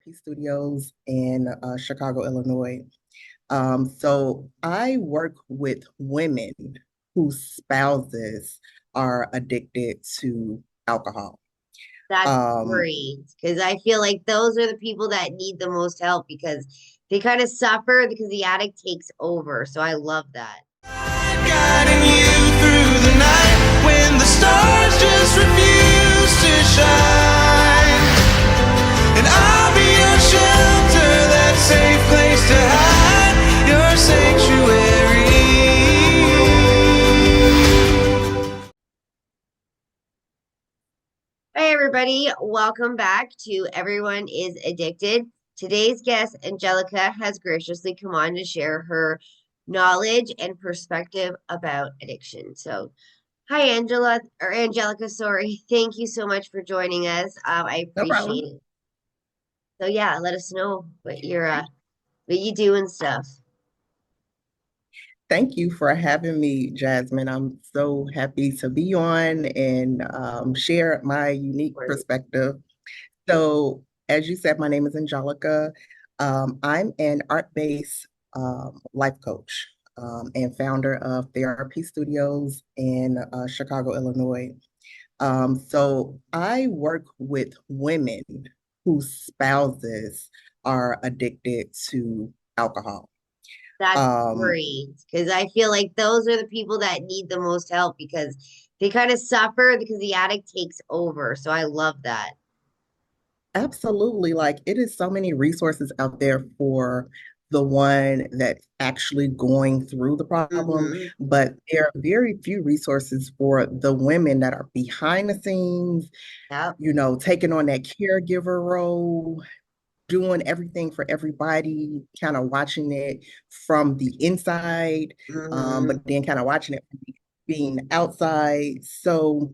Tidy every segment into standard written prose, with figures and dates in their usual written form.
therapy studios in Chicago, Illinois. So I work with women whose spouses are addicted to alcohol. That's Um, great because I feel like those are the people that need the most help because they kind of suffer because the addict takes over. So I love that. Guiding you through the night when the stars just refuse to shine. And I'll be your shelter, that safe place to hide, your sanctuary. Hey, everybody, welcome back to Everyone is Addicted. Today's guest, Angelica, has graciously come on to share her knowledge and perspective about addiction. So, hi, Angela, or Angelica, sorry. Thank you so much for joining us. I no appreciate problem. it. So, yeah, let us know what you do and stuff. Thank you for having me, Jasmine. I'm so happy to be on and share my unique perspective. So, as you said, my name is Angelica. I'm an art-based life coach and founder of therapy studios in Chicago, Illinois. So, I work with women whose spouses are addicted to alcohol. That's Um, great because I feel like those are the people that need the most help because they kind of suffer because the addict takes over. So I love that. Absolutely. Like it is so many resources out there for the one that's actually going through the problem, Hmm. but there are very few resources for the women that are behind the scenes, Yep. taking on that caregiver role, doing everything for everybody, kind of watching it from the inside, Hmm. but then kind of watching it from being outside. So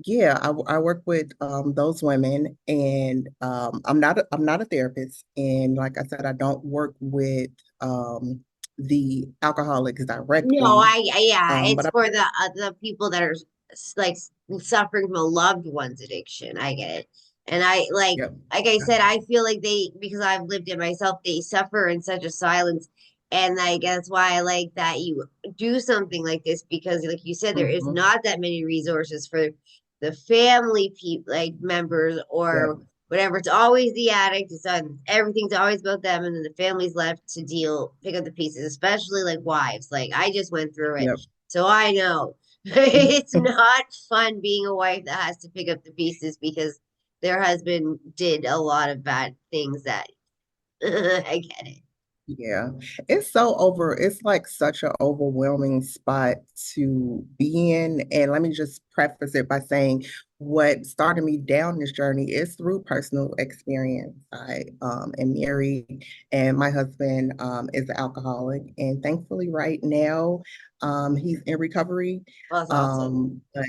yeah, I work with those women, and I'm not a therapist, and like I said, I don't work with the alcoholics No, directly, yeah, it's but for the people that are like suffering from a loved one's addiction. I get it. And I yeah, like I said, I feel like they because I've lived it myself, they suffer in such a silence. And I guess why I like that you do something like this because like you said, there is mhm, not that many resources for the family people like members yeah, or whatever. It's always the addict. It's on everything's always about them, and then the family's left to pick up the pieces, especially like wives. Like I just went through it, yeah. so I know it's not fun being a wife that has to pick up the pieces because their husband did a lot of bad things that I get it. Yeah, it's like such an overwhelming spot to be in. And let me just preface it by saying what started me down this journey is through personal experience. I am married and my husband is an alcoholic. And thankfully, right now, he's in recovery. Well, that's awesome. But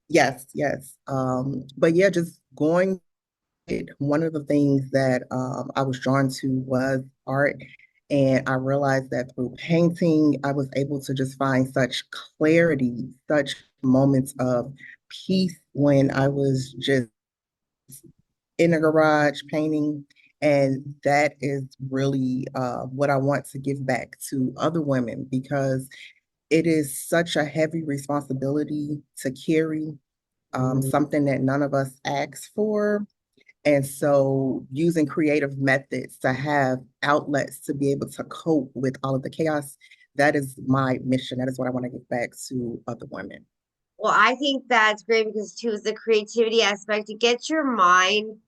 yes, yes. But yeah, just going one of the things that I was drawn to was art. And I realized that through painting, I was able to just find such clarity, such moments of peace when I was just in a garage painting. And that is really what I want to give back to other women because it is such a heavy responsibility to carry, Mhm. something that none of us asked for, and so using creative methods to have outlets to be able to cope with all of the chaos, that is my mission. That is what I want to give back to other women. Well, I think that's great because too is the creativity aspect. It gets your mind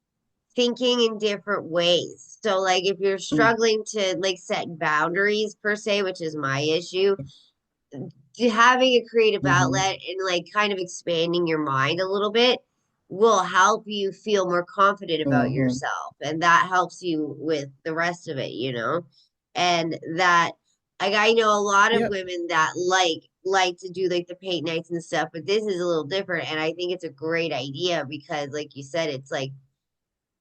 thinking in different ways. So like if you're Mm, struggling to like set boundaries per se, which is my issue, having a creative mhm, outlet and like kind of expanding your mind a little bit will help you feel more confident about mhm. yourself and that helps you with the rest of it, and that like I know a lot of Yep. women that like to do like the paint nights and stuff, but this is a little different and I think it's a great idea because like you said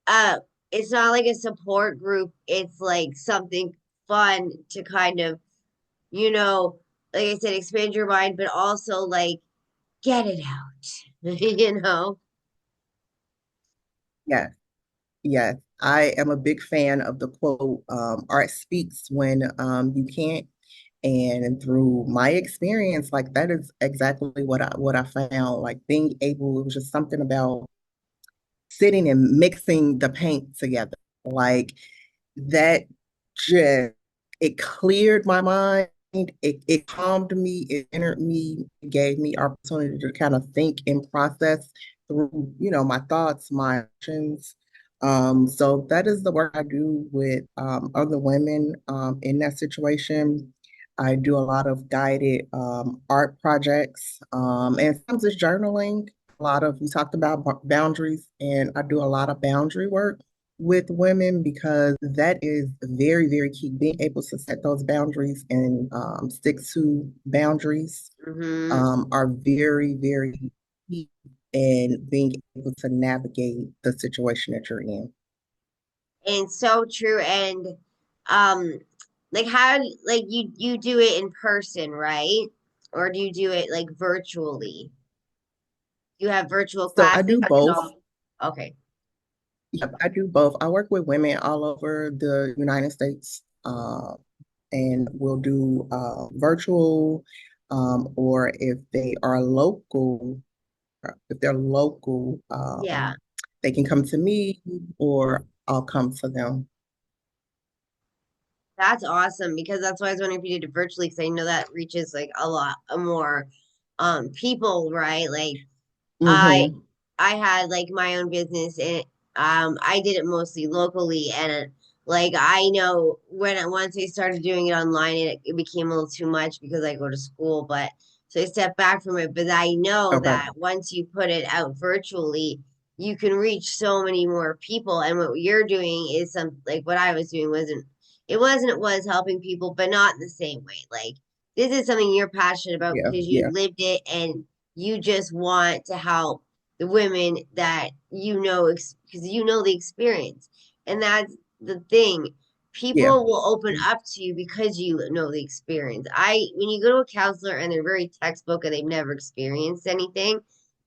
uh it's not like a support group, it's like something fun to kind of, you know, like I said, expand your mind, but also like get it out, you know? Yes. Yes. I am a big fan of the quote, art speaks when you can't. And through my experience, like that is exactly what I found. Like being able, it was just something about sitting and mixing the paint together. Like that just it cleared my mind. It calmed me, it entered me, it gave me opportunity to kind of think and process through, my thoughts, my actions. So that is the work I do with other women in that situation. I do a lot of guided art projects, and sometimes it's journaling. A lot of, we talked about boundaries, and I do a lot of boundary work with women because that is very, very key. Being able to set those boundaries and stick to boundaries Mm-hmm. are very, very key in being able to navigate the situation that you're in. And so true. And um, like how like you do it in person, right? Or do you do it like virtually? You have virtual So I classes do and both. all. Okay. Yep, I do both. I work with women all over the United States, and we'll do virtual, or if they're local, Yeah. they can come to me or I'll come to them. That's awesome because that's why I was wondering if you did it virtually because I know that reaches like a lot more people, right? Like I Hmm. I had like my own business and I did it mostly locally and like I know when once I started doing it online it became a little too much because I go to school, but so I stepped back from it, but I know Okay. that once you put it out virtually you can reach so many more people, and what you're doing is some like what I was doing wasn't it was helping people but not in the same way. Like this is something you're passionate about Yeah. because you Yeah. lived it and you just want to help the women that you know because you know the experience, and that's the thing. Yeah. People will open up to you because you know the experience. I When you go to a counselor and they're very textbook and they've never experienced anything,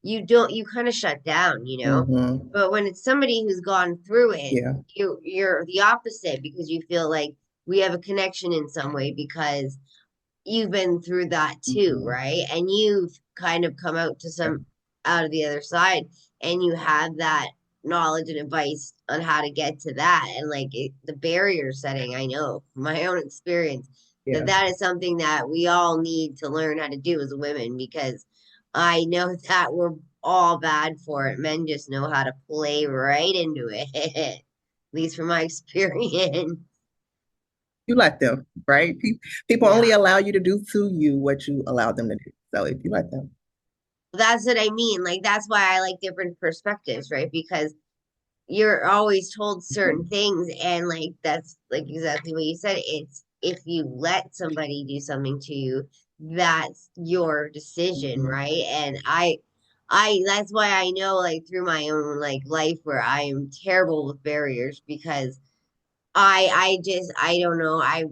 you kind of shut down, you know. Hmm. But when it's somebody who's gone through it, Yeah. you're the opposite because you feel like we have a connection in some way because you've been through that too, Hmm. right? And you've kind of come out to Yeah. some out of the other side and you have that knowledge and advice on how to get to that and like the barrier setting. I know from my own experience that Yeah. that is something that we all need to learn how to do as women because I know that we're all bad for it. Men just know how to play right into it. At least from my experience. You let them, right? People Yeah. only allow you to do to you what you allow them to do. So if you let them, That's what I mean. Like that's why I like different perspectives, right? Because you're always told certain mhm, things and like that's like exactly what you said. It's if you let somebody do something to you, that's your decision, mhm, right? And I that's why I know like through my own like life where I am terrible with barriers because I don't know. I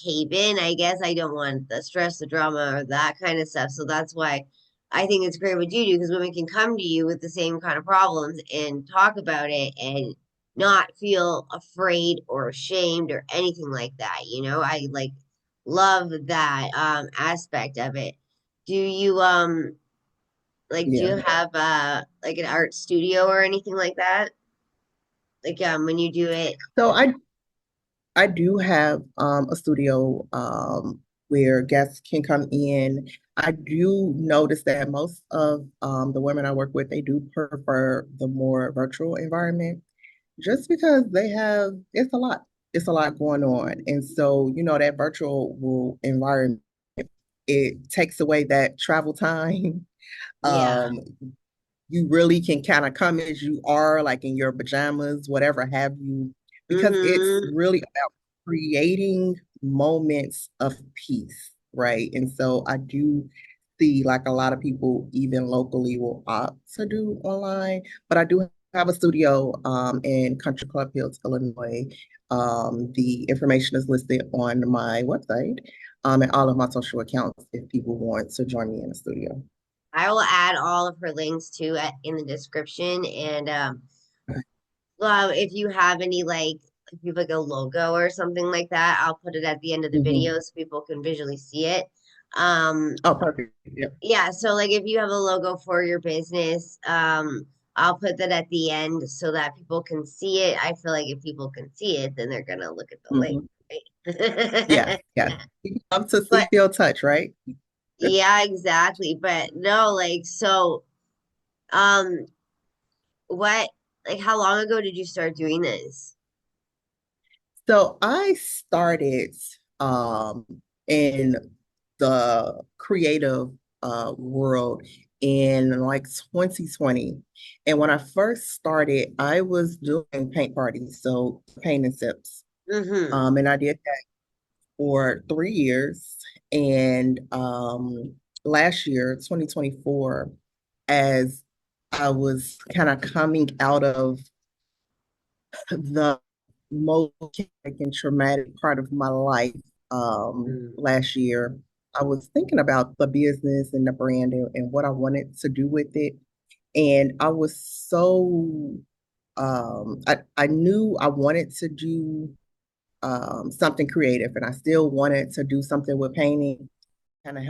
cave in. I guess I don't want the stress, the drama, or that kind of stuff. So that's why I think it's great what you do because women can come to you with the same kind of problems and talk about it and not feel afraid or ashamed or anything like that. You know, I like love that aspect of it. Do you like do yeah. you have like an art studio or anything like that? Like when you do it, So I do have a studio where guests can come in. I do notice that most of the women I work with, they do prefer the more virtual environment just because it's a lot going on. And so, that environment, it takes away that travel time. yeah. Um, you really can kind of come as you are, like in your pajamas, whatever have you, because it's Mm-hmm. really about creating moments of peace, right? And so I do see like a lot of people, even locally, will opt to do online, but I do have a studio in Country Club Hills, Illinois. The information is listed on my website and all of my social accounts if people want to join me in the studio. I will add all of her links to it in the description. And If you have any like if you have like a logo or something like that, I'll put it at the end of the Hmm. video so people can visually see it. Um, Oh, perfect. Yep. yeah, so like if you have a logo for your business, I'll put that at the end so that people can see it. I feel like if people can see it, then they're gonna look at the link, Hmm. Yes, right? yes. You love to see, But feel, touch, right? yeah, exactly. But no, like so um what like how long ago did you start doing this? So I started um, in the creative world in like 2020. And when I first started, I was doing paint parties, so paint and sips. Mm-hmm. And I did that for 3 years. And last year, 2024, as I was kind of coming out of the most and traumatic part of my life last year, I was thinking about the business and the brand and what I wanted to do with it. And I was so, I knew I wanted to do something creative and I still wanted to do something with painting, kind of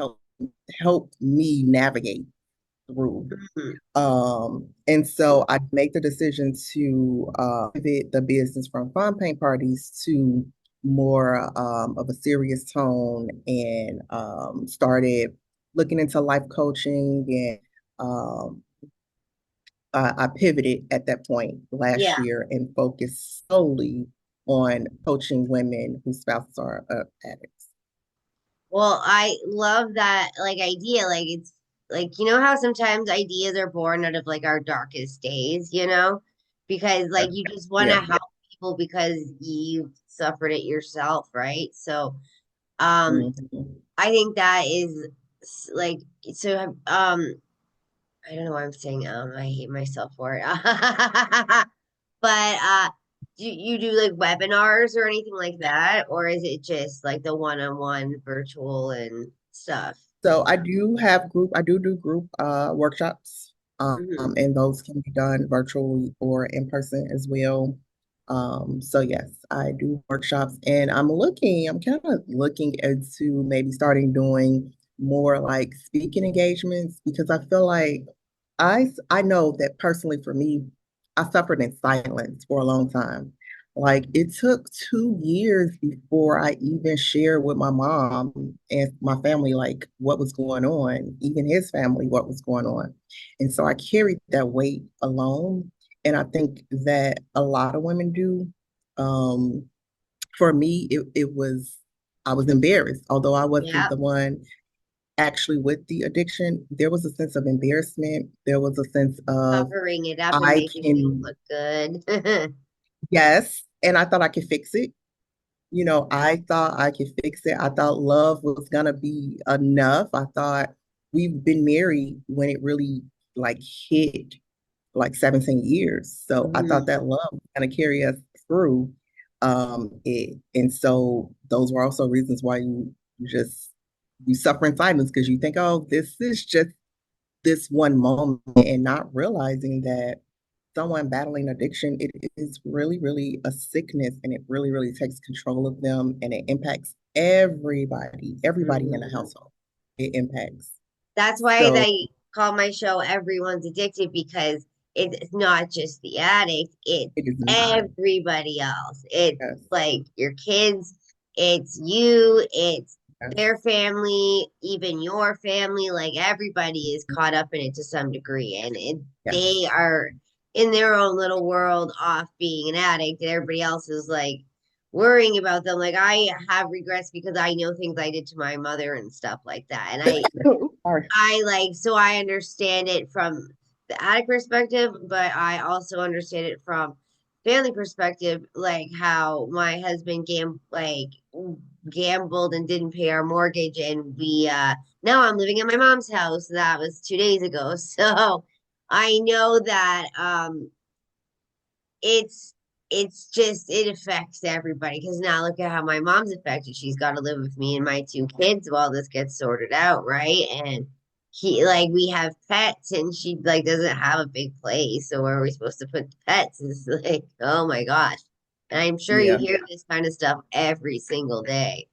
help me navigate through. Mm-hmm. And so I made the decision to pivot the business from fun paint parties to more of a serious tone and started looking into life coaching and I pivoted at that point last Yeah. year and focused solely on coaching women whose spouses are addicts. Well, I love that like idea. Like it's like you know how sometimes ideas are born out of like our darkest days, you know? Because like you just want to Yeah, yeah. help people because you suffered it yourself, right? So, um Mhm. I think that is like so I don't know why I'm saying I hate myself for it. But do you do like webinars or anything like that, or is it just like the one-on-one virtual and stuff? So I do group workshops, Hmm. and those can be done virtually or in person as well. So yes, I do workshops and I'm kind of looking into maybe starting doing more like speaking engagements because I feel like I know that personally for me, I suffered in silence for a long time. Like it took 2 years before I even shared with my mom and my family like what was going on, even his family, what was going on. And so I carried that weight alone. And I think that a lot of women do. Um, for me, it was I was embarrassed, although I wasn't Yeah, the one actually with the addiction, there was a sense of embarrassment. There was a sense of covering it up and I making things can, look good. yes, and I thought I could fix it. I thought I could fix it. I thought love was gonna be enough. I thought we've been married when it really like hit like 17 years. So I thought Hmm. that love was gonna carry us through it. And so those were also reasons why you suffer in silence because you think, oh, this is just this one moment and not realizing that someone battling addiction, it is really, really a sickness and it really, really takes control of them and it impacts everybody in the Hmm. household. It impacts. That's why So they call my show Everyone's Addicted because it's not just the addict, it's it is not. everybody else. It's Yes, like your kids, it's you, it's yes, their family, even your family. Like everybody is caught up in it to some degree, and yes. they are in their own little world off being an addict, and everybody else is like worrying about them. Like I have regrets because I know things I did to my mother and stuff like that. And Sorry. I like so I understand it from the addict perspective, but I also understand it from family perspective, like how my husband gambled and didn't pay our mortgage, and we now I'm living at my mom's house. That was 2 days ago, so I know that it's it's just it affects everybody because now look at how my mom's affected. She's got to live with me and my two kids while this gets sorted out, right? And he like we have pets and she like doesn't have a big place, so where are we supposed to put the pets? It's like, oh my gosh. And I'm sure you Yeah. hear this kind of stuff every single day.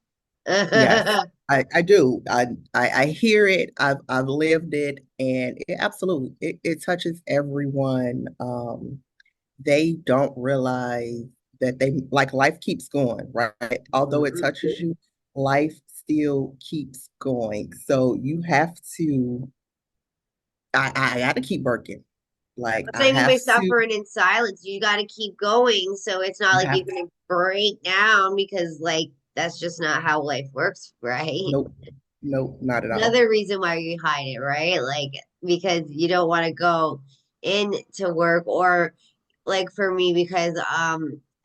Yes, I do. I hear it. I've lived it, and it absolutely it touches everyone. They don't realize that they like life keeps going, right? Although it Mhm. touches you, life still keeps going. So you have to. I got to keep working. Like That's I what I mean by have to. suffering in silence. You got to keep going. So it's not You like you're have to. going to break down because, like, that's just not how life works, right? Nope. Nope. Not at all. Another reason why you hide it, right? Like, because you don't want to go into work, or like for me, because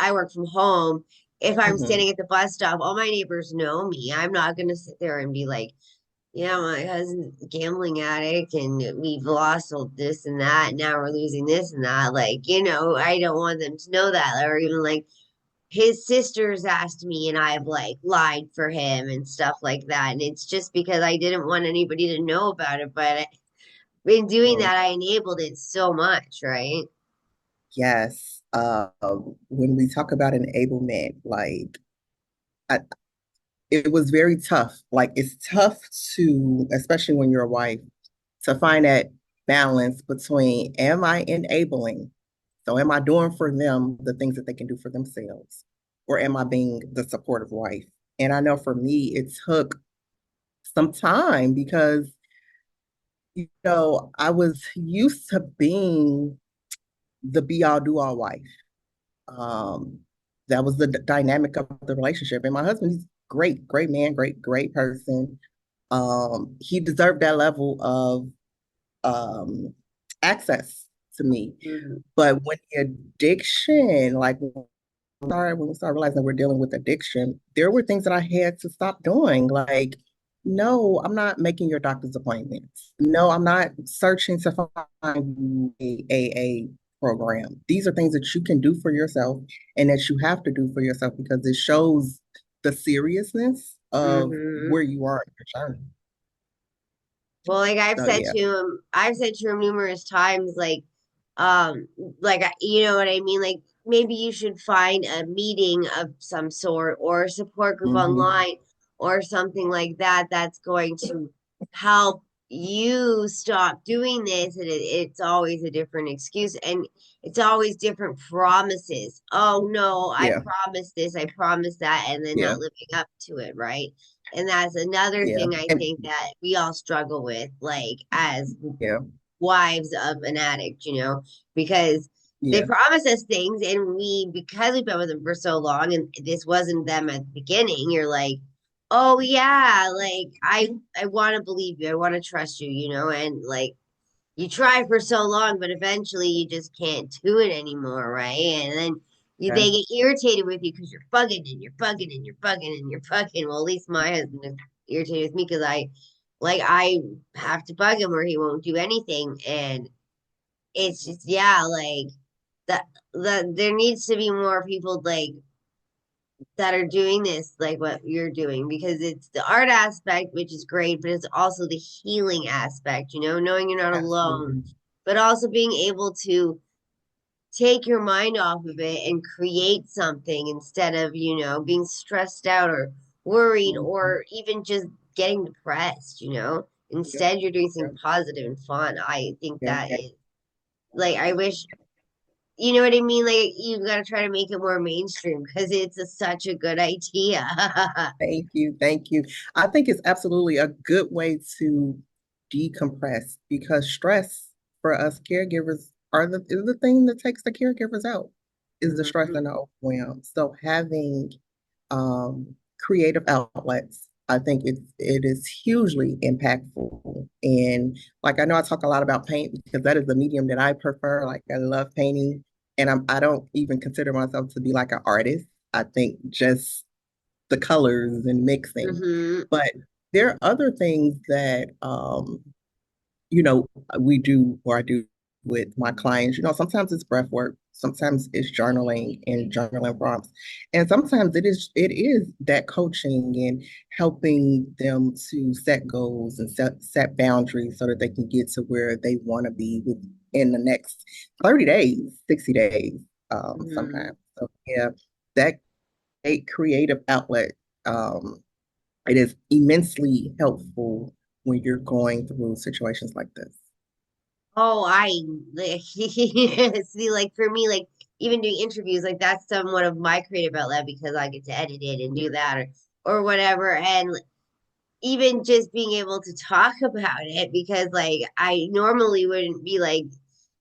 I work from home. If I'm Hmm. standing at the bus stop, all my neighbors know me. I'm not going to sit there and be like, yeah, my husband's a gambling addict and we've lost all this and that. Now we're losing this and that. Like, I don't want them to know that. Or even like his sisters asked me and I've like lied for him and stuff like that. And it's just because I didn't want anybody to know about it. But in doing Well, that, I enabled it so much, right? yes. When we talk about enablement, like I, it was very tough. Like it's tough to, especially when you're a wife, to find that balance between am I enabling? So am I doing for them the things that they can do for themselves? Or am I being the supportive wife? And I know for me, it took some time because, I was used to being the be all do all wife. Um, that was the dynamic of the relationship. And my husband, he's great, great man, great person. He deserved that level of access to me. Mhm. But when the addiction, like when we started realizing that we're dealing with addiction, there were things that I had to stop doing. Like, no, I'm not making your doctor's appointments. No, I'm not searching to find a AA program. These are things that you can do for yourself and that you have to do for yourself because it shows the seriousness of Mhm. where you are in your journey. Well, like So yeah. I've said to him numerous times, um, you know what I mean? Like, maybe you should find a meeting of some sort or a support group Hmm. online or something like that that's going to help you stop doing this. And it's always a different excuse and it's always different promises. Oh no, I Yeah. promised this, I promised that, and then Yeah. not living up to it, right? And that's another Yeah. thing I And think that we all struggle with, like as yeah. wives of an addict, because they Yeah. promise us things and because we've been with them for so long and this wasn't them at the beginning, you're like, oh yeah, like I want to believe you, I want to trust you, and like you try for so long, but eventually you just can't do it anymore, right? And then Yeah. they get irritated with you because you're bugging and you're bugging and you're bugging and you're bugging. Well, at least my husband is irritated with me because I have to bug him or he won't do anything. And it's just, yeah, like that, there needs to be more people like that are doing this, like what you're doing, because it's the art aspect, which is great, but it's also the healing aspect, knowing you're not alone, Absolutely. but also being able to take your mind off of it and create something instead of, being stressed out or worried Mhm. or even just getting depressed, Yeah. Instead, you're doing Yeah. something positive and fun. I think Yeah. that is like, I wish, you know what I mean? Like, you got to try to make it more mainstream because such a good idea. Thank you. Thank you. I think it's absolutely a good way to decompress because stress for us caregivers is the thing that takes the caregivers out is the stress Mhm. and the overwhelm. So having creative outlets, I think it is hugely impactful. And like I know I talk a lot about paint because that is the medium that I prefer. Like I love painting, and I don't even consider myself to be like an artist. I think just the colors and mixing. Mhm. But there are other things that you know, we do or I do with my clients. Sometimes it's breath work, Sometimes it's journaling and journaling prompts. And sometimes it is that coaching and helping them to set goals and set boundaries so that they can get to where they want to be within the next 30 days, 60 days, Mhm. sometimes. So yeah, that a creative outlet. Um, it is immensely helpful when you're going through situations like this. Oh, I like see, like for me, like even doing interviews, like that's somewhat of my creative outlet because I get to edit it and do that or whatever. And even just being able to talk about it because like I normally wouldn't be like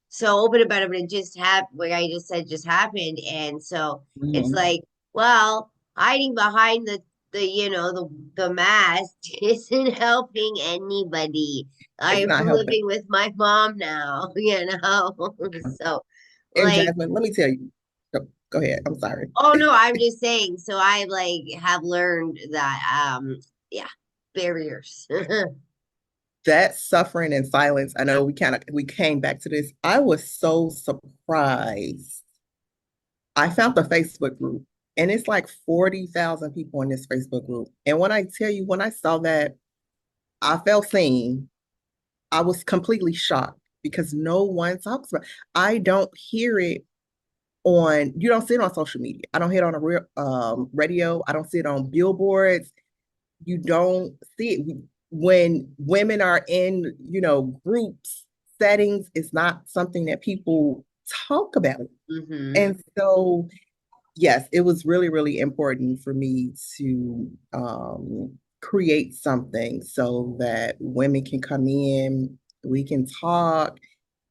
so open about it, but it just happened, like I just said, just happened. And so it's Mhm. like, well, hiding behind the mask isn't helping anybody. It's I'm not helping. living with my mom now, So And like, Jasmine, let me tell you. Go ahead. I'm sorry. oh no, I'm just saying. So I like have learned that yeah, barriers. That suffering and silence, I know we came back to this. I was so surprised. I found the Facebook group and it's like 40,000 people in this Facebook group. And when I tell you, when I saw that, I felt seen. I was completely shocked because no one talks about. I don't hear it on. You don't see it on social media. I don't hear it on a real radio. I don't see it on billboards. You don't see it when women are in, groups settings. It's not something that people talk about. Hmm. And so yes, it was really, really important for me to create something so that women can come in, we can talk,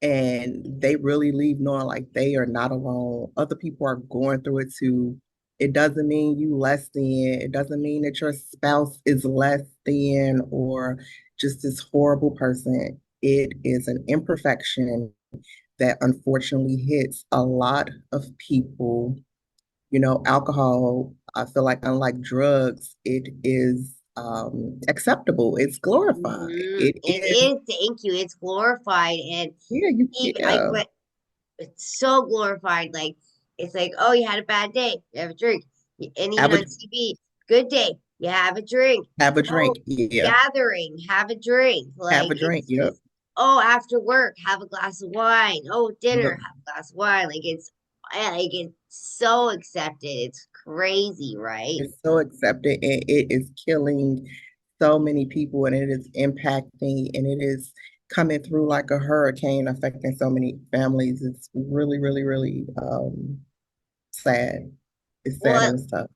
and they really leave knowing like they are not alone. Other people are going through it too. It doesn't mean you less than, it doesn't mean that your spouse is less than or just this horrible person. It is an imperfection that unfortunately hits a lot of people. Alcohol, I feel like unlike drugs, it is acceptable. It's glorified. Hmm. It It is, is, thank you. It's glorified and even like yeah, what it's so glorified. Like it's like, oh, you had a bad day, you have a drink. And even have a on TV, good day, you have a drink. have a Oh, drink. Yeah, gathering, have a drink. have Like a drink. it's Yep, just, oh, after work, have a glass of wine. Oh, dinner, yep. have a glass of wine. Like it's so accepted. It's crazy, right? It's so accepted, and it is killing so many people, and it is impacting, and it is coming through like a hurricane, affecting so many families. It's really, really, really sad. It's sad Well, and it's tough.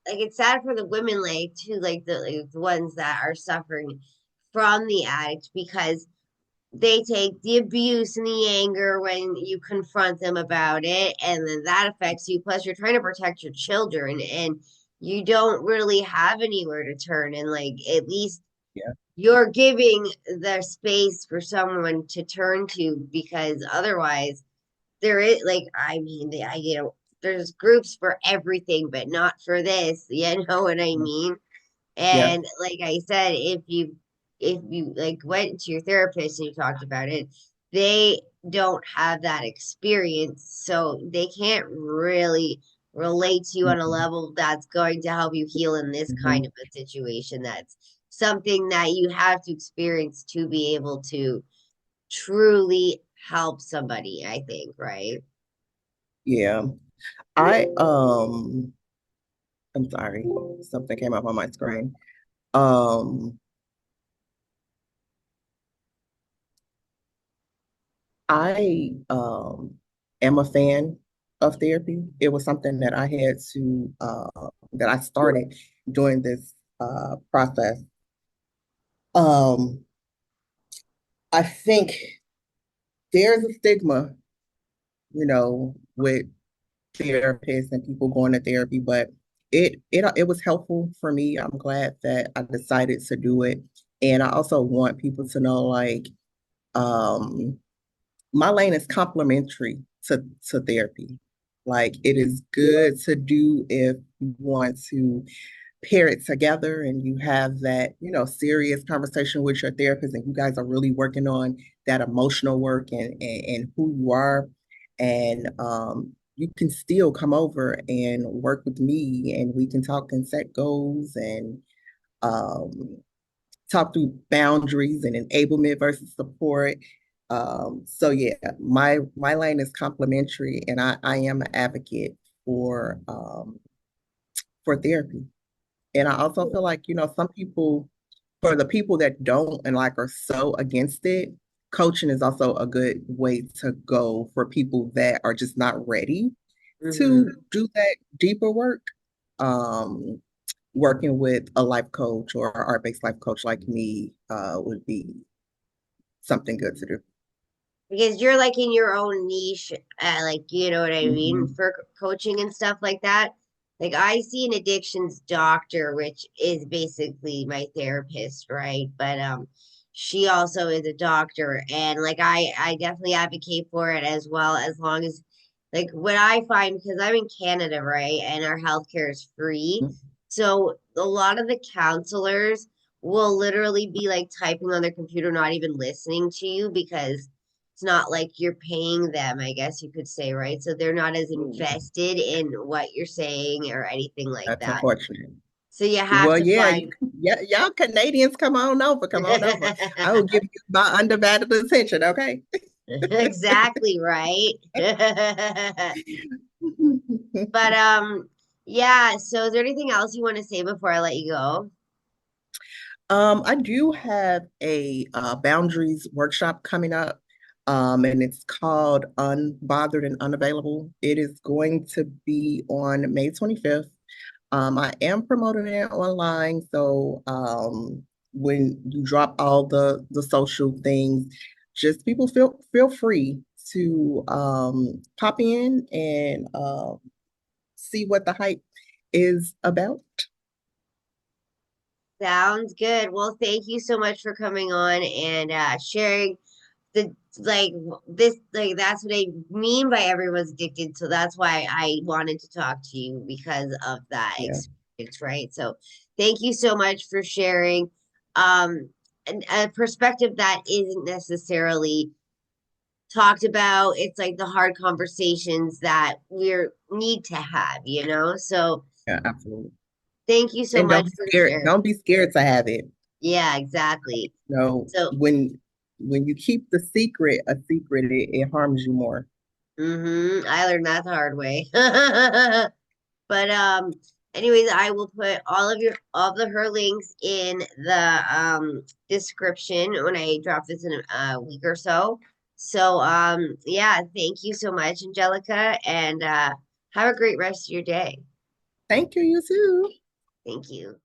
like it's sad for the women like too like the ones that are suffering from the addict because they take the abuse and the anger when you confront them about it and then that affects you plus you're trying to protect your children and you don't really have anywhere to turn and like at least Yeah. you're giving the space for someone to turn to because otherwise there is like I mean the idea there's groups for everything but not for this, you know what I mean? Yeah. And like I said, if you like went to your therapist and you talked about it, they don't have that experience, so they can't really relate to you on a Mhm. level that's going to help you heal in this kind Mhm. of a situation. That's something that you have to experience to be able to truly help somebody, I think, right? Yeah. I I'm sorry, something came up on my screen. Um I am a fan of therapy. It was something that I had to that I started during this process. Um I think there's a stigma, with therapists and people going to therapy, but it was helpful for me. I'm glad that I decided to do it. And I also want people to know like um my lane is complementary to therapy. Like it is good to do if you want to pair it together and you have that, serious conversation with your therapist and you guys are really working on that emotional work and who you are. And you can still come over and work with me, and we can talk and set goals and um, talk through boundaries and enablement versus support. So yeah, my lane is complementary, and I am an advocate for therapy. And I also feel like, some people, for the people that don't and like are so against it, coaching is also a good way to go for people that are just not ready to Hmm. do that deeper work. Um, Working with a life coach or art-based life coach like me would be something good to do. Because you're like in your own niche, like you know what I mean, Mhm. for coaching and stuff like that. Like I see an addictions doctor, which is basically my therapist, right? But she also is a doctor, and like I definitely advocate for it as well, as long as like what I find, because I'm in Canada, right, and our healthcare is free, so a lot of the counselors will literally be like typing on their computer, not even listening to you because it's not like you're paying them, I guess you could say, right? So they're not as Mhm. invested in what you're saying or anything like That's that. unfortunate. So you have Well, to yeah, find yeah, y'all Canadians, come on over, come on over. I will give you my undivided attention, okay? exactly right. But yeah, so is there anything else you want to say before I let you go? I do have a boundaries workshop coming up, and it's called Unbothered and Unavailable. It is going to be on May 25th. I am promoting it online, so when you drop all the social things, just people feel free to pop in and see what the hype is about. Sounds good. Well, thank you so much for coming on and sharing the like this like that's what I mean by everyone's addicted. So that's why I wanted to talk to you because of that Yeah, experience, right? So thank you so much for sharing a perspective that isn't necessarily talked about. It's like the hard conversations that we're need to have, you know? So yeah, absolutely. thank you so And don't much be for scared. sharing. Don't be scared to have it. Yeah, exactly. So When you keep the secret a secret, it harms you more. I learned that the hard way. But anyways, I will put all of her links in the description when I drop this in a week or so. So yeah, thank you so much, Angelica, and have a great rest of your day. Thank you, you too. Thank you.